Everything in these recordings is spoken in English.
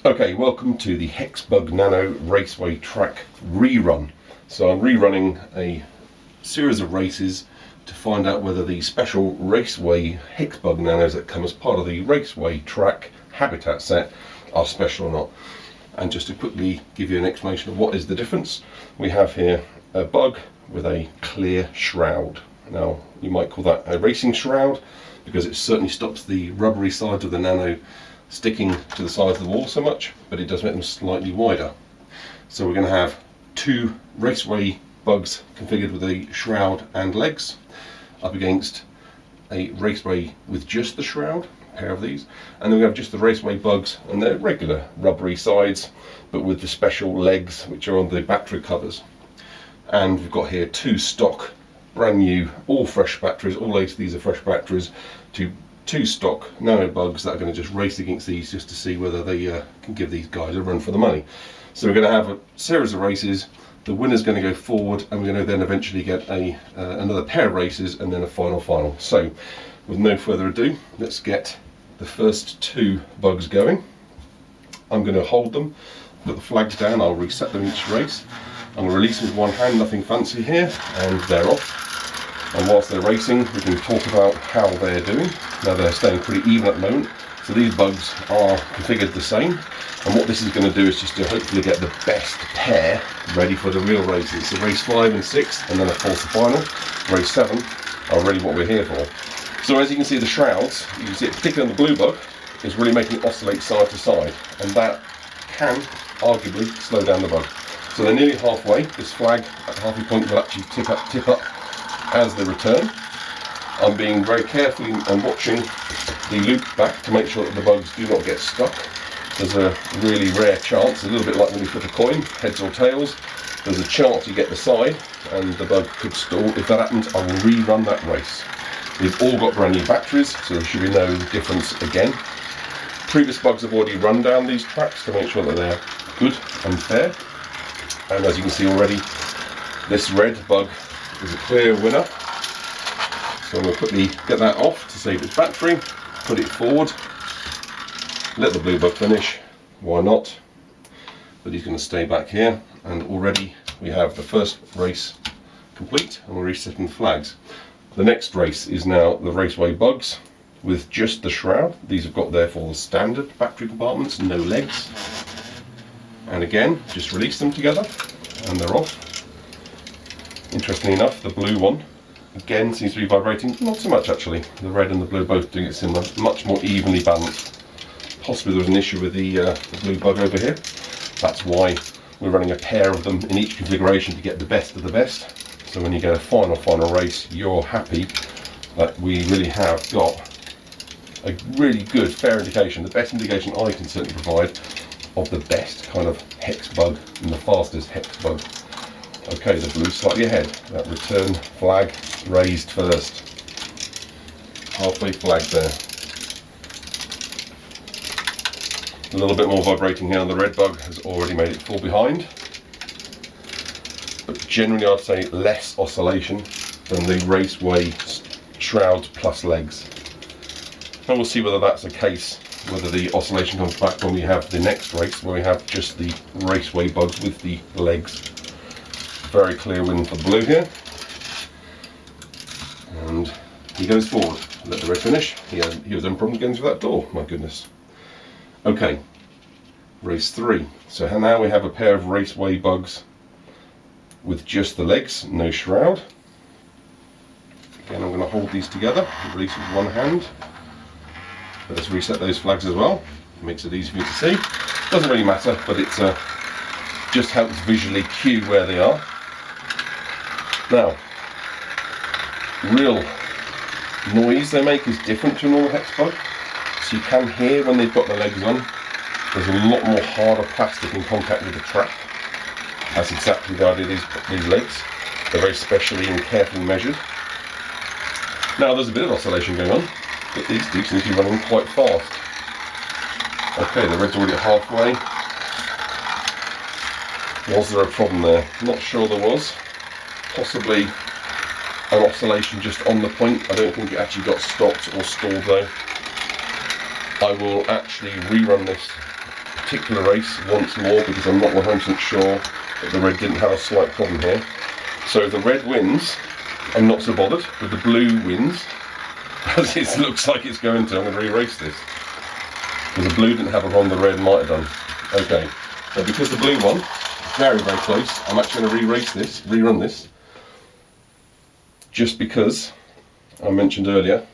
Okay, welcome to the HexBug Nano Raceway Track rerun. So I'm rerunning a series of races to find out whether the special Raceway HexBug Nanos that come as part of the Raceway Track habitat set are special or not. And just to quickly give you an explanation of what is the difference, we have here a bug with a clear shroud. Now you might call that a racing shroud because it certainly stops the rubbery sides of the Nano sticking to the sides of the wall so much, but it does make them slightly wider. So we're going to have two Raceway Bugs configured with a shroud and legs up against a Raceway with just the shroud, a pair of these, and then we have just the Raceway Bugs and their regular rubbery sides but with the special legs which are on the battery covers. And we've got here two stock brand new all fresh batteries, all 8 of these are fresh batteries, to two stock Nano Bugs that are going to just race against these just to see whether they can give these guys a run for the money. So we're going to have a series of races, the winner's going to go forward, and we're going to then eventually get another pair of races and then a final. So with no further ado, let's get the first two Bugs going. I'm going to hold them, put the flags down, I'll reset them each race. I'm going to release them with one hand, nothing fancy here, and they're off. And whilst they're racing, we can talk about how they're doing. Now they're staying pretty even at the moment, so these Bugs are configured the same. And what this is going to do is just to hopefully get the best pair ready for the real races. So race 5 and 6, and then of course the final, race 7, are really what we're here for. So as you can see, the shrouds, you can see it particularly on the blue Bug, is really making it oscillate side to side, and that can arguably slow down the Bug. So they're nearly halfway. This flag at the halfway point will actually tip up as they return. I'm being very careful and watching the loop back to make sure that the Bugs do not get stuck. There's a really rare chance, a little bit like when you flip a coin, heads or tails, there's a chance you get the side and the Bug could stall. If that happens, I will rerun that race. We've all got brand new batteries, so there should be no difference again. Previous Bugs have already run down these tracks to make sure that they're good and fair. And as you can see already, this red Bug is a clear winner. So I'm going to quickly get that off to save its battery, put it forward, let the blue Bug finish, why not? But he's going to stay back here, and already we have the first race complete, and we're resetting the flags. The next race is now the Raceway Bugs with just the shroud. These have got therefore the standard battery compartments, no legs. And again, just release them together, and they're off. Interestingly enough, the blue one again seems to be vibrating, not so much actually. The red and the blue both doing it similar, much more evenly balanced. Possibly there was an issue with the blue Bug over here. That's why we're running a pair of them in each configuration to get the best of the best. So when you get a final race, you're happy that we really have got a really good, fair indication, the best indication I can certainly provide of the best kind of hex bug and the fastest hex bug. Okay, the blue's slightly ahead. That return flag raised first. Halfway flag there. A little bit more vibrating here, and the red Bug has already made it fall behind. But generally I'd say less oscillation than the Raceway shrouds plus legs. And we'll see whether that's the case, whether the oscillation comes back when we have the next race where we have just the Raceway Bugs with the legs. Very clear win for the blue here. And he goes forward. Let the red finish. He was having problems getting through that door, my goodness. Okay, race 3. So now we have a pair of Raceway Bugs with just the legs, no shroud. Again, I'm going to hold these together, release with one hand. Let us reset those flags as well. Makes it easy for you to see. Doesn't really matter, but it's just helps visually cue where they are. Now, real noise they make is different to a normal hex bug. So you can hear when they've got the legs on, there's a lot more harder plastic in contact with the track. That's exactly the idea of these legs. They're very specially and carefully measured. Now there's a bit of oscillation going on, but these do seem to be running quite fast. Okay, the red's already at halfway. Was there a problem there? Not sure there was. Possibly an oscillation just on the point. I don't think it actually got stopped or stalled though. I will actually rerun this particular race once more because I'm not 100% sure that the red didn't have a slight problem here. So if the red wins, I'm not so bothered. If the blue wins, as it looks like it's going to, I'm going to re-race this. Because the blue didn't have a problem, the red might have done. Okay, so because the blue won, very, very close, I'm actually going to re-race this, rerun this. Just because, I mentioned earlier,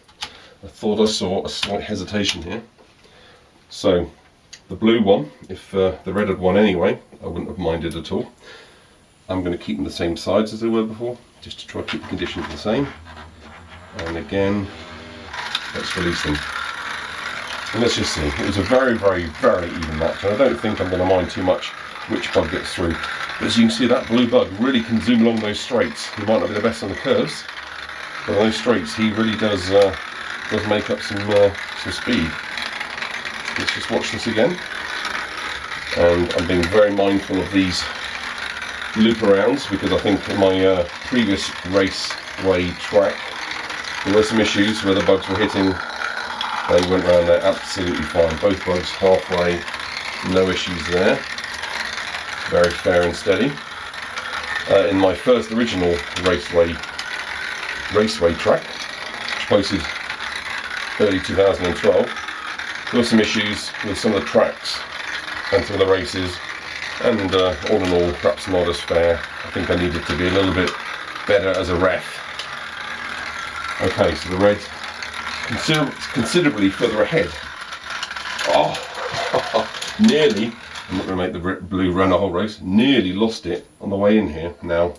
I thought I saw a slight hesitation here. So, the blue won. If the red had won anyway, I wouldn't have minded at all. I'm going to keep them the same sides as they were before, just to try to keep the conditions the same. And again, let's release them. And let's just see. It was a very, very, very even match. And I don't think I'm going to mind too much which bug gets through. But as you can see, that blue bug really can zoom along those straights. He might not be the best on the curves, but on those straights he really does make up some speed. Let's just watch this again. And I'm being very mindful of these loop arounds because I think in my previous raceway track there were some issues where the bugs were hitting. They went around there absolutely fine. Both bugs halfway, no issues there. Very fair and steady. In my first original raceway track, which posted early 2012, there were some issues with some of the tracks and some of the races, and all in all, perhaps not as fair. I think I needed to be a little bit better as a ref. Okay, so the red considerably further ahead. Oh, nearly. I'm not going to make the blue run a whole race. Nearly lost it on the way in here. Now,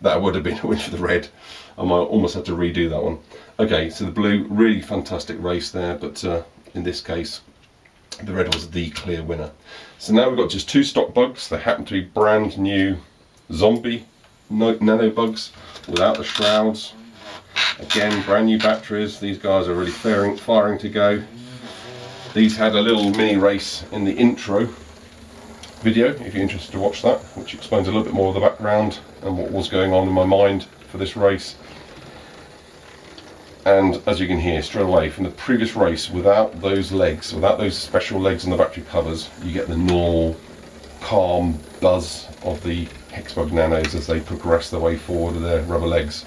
that would have been a win for the red. I might almost have to redo that one. Okay, so the blue, really fantastic race there, but in this case, the red was the clear winner. So now we've got just two stock bugs. They happen to be brand new zombie nano bugs without the shrouds. Again, brand new batteries. These guys are really firing to go. These had a little mini race in the intro video, if you're interested to watch that, which explains a little bit more of the background and what was going on in my mind for this race. And as you can hear straight away from the previous race, without those legs, without those special legs on the battery covers, you get the normal calm buzz of the HexBug Nanos as they progress their way forward with their rubber legs.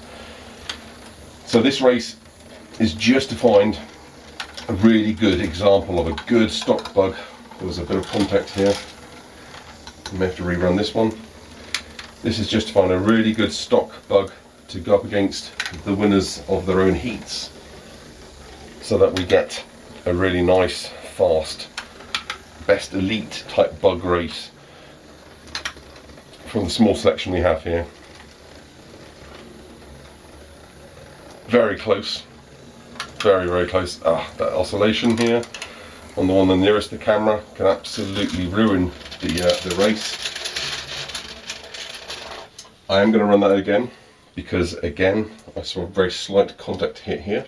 So this race is just to find a really good example of a good stock bug. There was a bit of contact here. I may have to rerun this one. This is just to find a really good stock bug to go up against the winners of their own heats, so that we get a really nice, fast, best elite type bug race from the small selection we have here. Very close, very, very close. That oscillation here on the one the nearest the camera can absolutely ruin the race. I am going to run that again because again I saw a very slight contact hit here.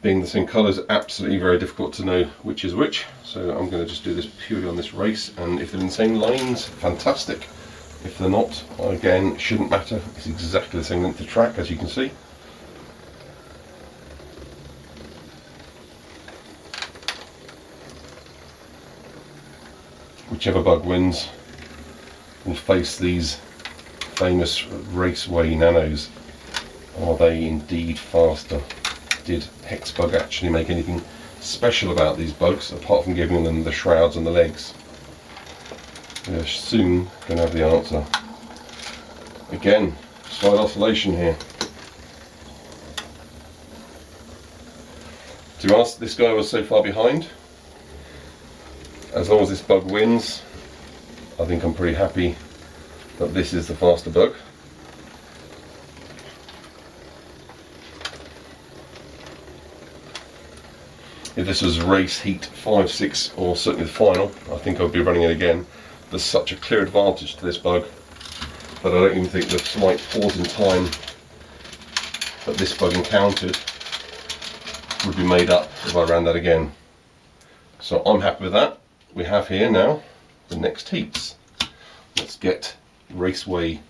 Being the same colours, absolutely very difficult to know which is which, so I'm going to just do this purely on this race, and if they're in the same lines, fantastic. If they're not, again, shouldn't matter. It's exactly the same length of track, as you can see. Whichever bug wins will face these famous Raceway Nanos. Are they indeed faster? Did HexBug actually make anything special about these bugs, apart from giving them the shrouds on the legs? We're soon going to have the answer. Again, slight oscillation here. To be honest, this guy was so far behind. As long as this bug wins, I think I'm pretty happy that this is the faster bug. If this was race heat 5, 6, or certainly the final, I think I'd be running it again. There's such a clear advantage to this bug that I don't even think the slight pause in time that this bug encountered would be made up if I ran that again. So I'm happy with that. We have here now the next heats. Let's get Raceway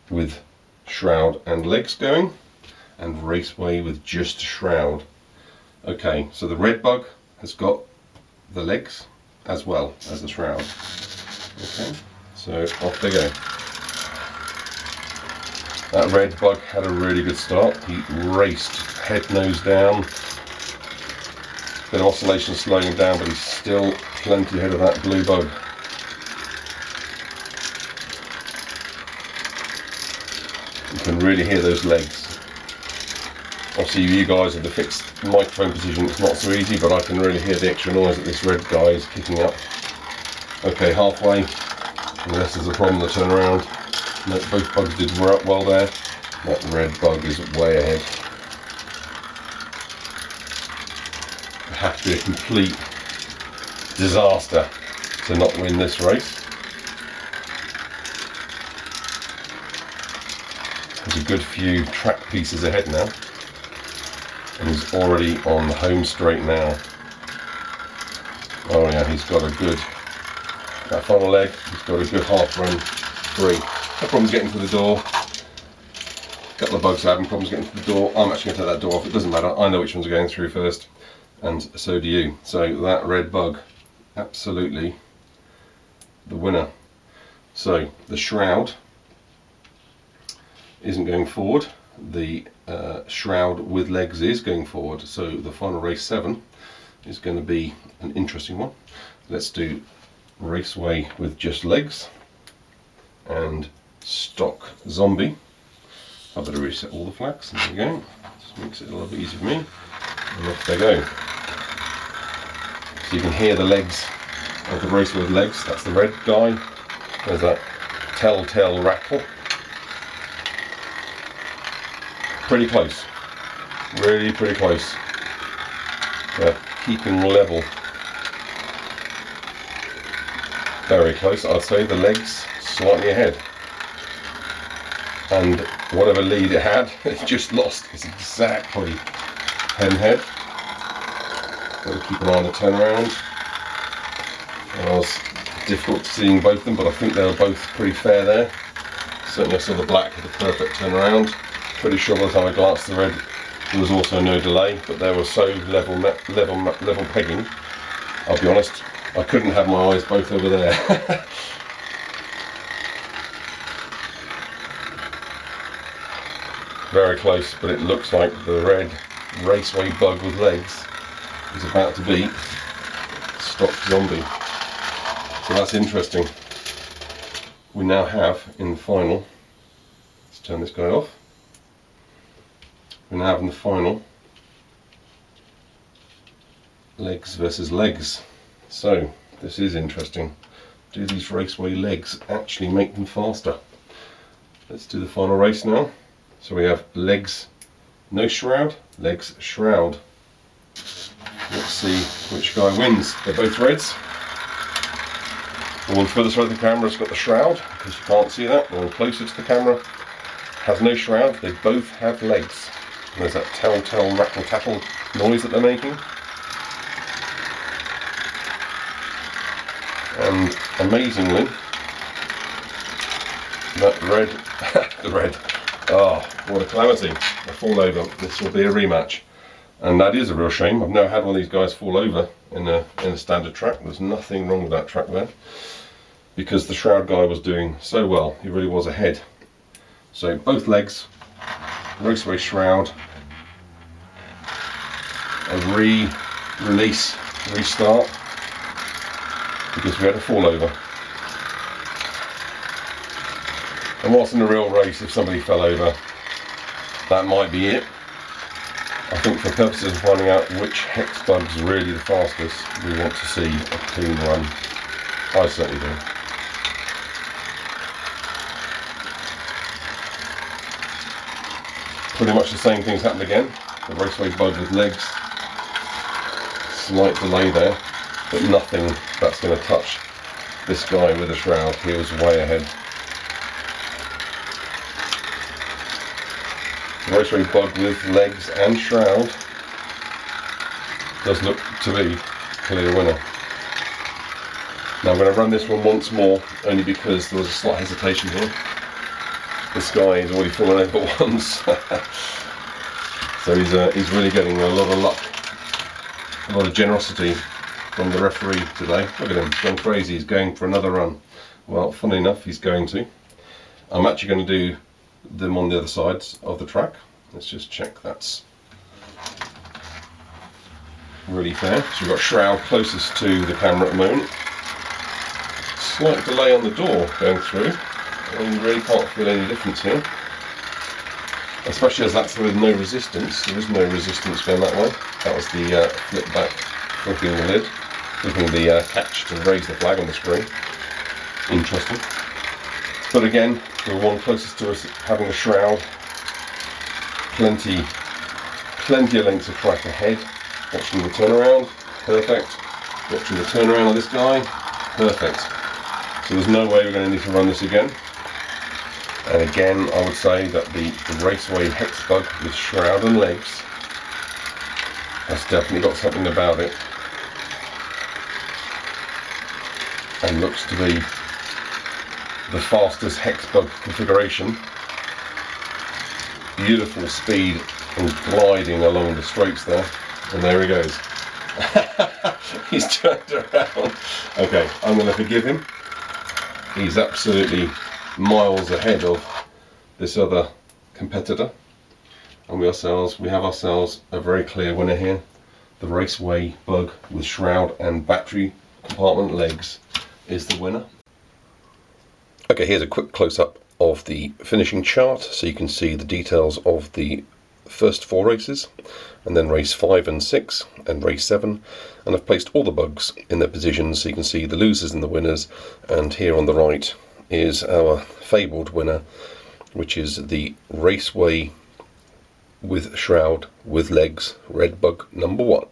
with shroud and legs going, and Raceway with just shroud. Okay, so the red bug has got the legs as well as the shroud. Okay, so off they go. That red bug had a really good start. He raced head nose down. Bit of oscillation slowing him down, but he's still plenty ahead of that blue bug. You can really hear those legs. Obviously you guys at the fixed microphone position, it's not so easy, but I can really hear the extra noise that this red guy is kicking up. Okay, halfway, unless there's a problem to turn around. No, both bugs did well there. That red bug is way ahead. It has to be a complete disaster to not win this race. There's a good few track pieces ahead now. And he's already on the home straight now. Oh yeah, he's got a good, that final leg, he's got a good half run free. No problems getting to the door. A couple of bugs are having problems getting to the door. I'm actually going to take that door off, it doesn't matter. I know which ones are going through first, and so do you. So that red bug, absolutely the winner. So the shroud isn't going forward. The shroud with legs is going forward. So the final race 7 is going to be an interesting one. Let's do Raceway with just legs and stock zombie. I better reset all the flags. There we go. Just makes it a little bit easier for me. And off they go. So you can hear the legs of the Raceway with legs. That's the red guy. There's that telltale rattle. Pretty close. Really pretty close. They're keeping level. Very close, I'd say. The legs slightly ahead. And whatever lead it had, it just lost. It's exactly head and head. Got to keep an eye on the turnaround. It was difficult seeing both of them, but I think they were both pretty fair there. Certainly I saw the black had a perfect turnaround. Pretty sure by the time I glanced at the red, there was also no delay, but they were so level pegging. I'll be honest, I couldn't have my eyes both over there. Very close, but it looks like the red Raceway bug with legs is about to beat stock zombie. So that's interesting. We now have in the final, let's turn this guy off. We now have in the final legs versus legs. So this is interesting. Do these Raceway legs actually make them faster? Let's do the final race now. So we have legs, no shroud, legs, shroud. Let's see which guy wins. They're both reds. The one furthest away from the camera has got the shroud, because you can't see that. The one closer to the camera has no shroud. They both have legs. And there's that telltale rattle-tattle noise that they're making. And amazingly, that red, the red, oh, what a calamity. They fall over. This will be a rematch. And that is a real shame. I've never had one of these guys fall over in a standard track. There's nothing wrong with that track there. Because the shroud guy was doing so well. He really was ahead. So both legs, Raceway shroud, a release, restart, because we had a fall over. And whilst in a real race, if somebody fell over, that might be it. I think for purposes of finding out which HexBug's really the fastest, we want to see a clean run. I certainly do. Pretty much the same thing's happened again. The Raceway bug with legs. Slight delay there, but nothing that's going to touch this guy with a shroud. He was way ahead. The Raceway bug with legs and shroud does look to be clear winner. Now I'm going to run this one once more, only because there was a slight hesitation here. This guy is already fallen over once, so he's really getting a lot of luck A lot of generosity from the referee today. Look at him, he's gone crazy, he's going for another run. Well, funny enough, he's going to. I'm actually going to do them on the other sides of the track. Let's just check that's really fair. So we've got shroud closest to the camera at the moment. Slight delay on the door going through, and you really can't feel any difference here. Especially as that's with no resistance. There is no resistance going that way. That was the flip back, flipping the lid, flipping the catch to raise the flag on the screen. Interesting. But again, the one closest to us having a shroud, plenty of lengths of track ahead. Watching the turnaround, perfect. Watching the turnaround of this guy, perfect. So there's no way we're going to need to run this again. And again, I would say that the Raceway HexBug with shroud and legs has definitely got something about it, and looks to be the fastest HexBug configuration. Beautiful speed and gliding along the straights there. And there he goes. He's turned around. Okay, I'm going to forgive him. He's absolutely miles ahead of this other competitor. And we have ourselves a very clear winner here. The Raceway Bug with shroud and battery compartment legs is the winner. Okay, here's a quick close-up of the finishing chart, so you can see the details of the first 4 races, and then race 5 and 6 and race 7, and I've placed all the bugs in their positions so you can see the losers and the winners. And here on the right is our fabled winner, which is the Raceway with shroud with legs red bug number 1.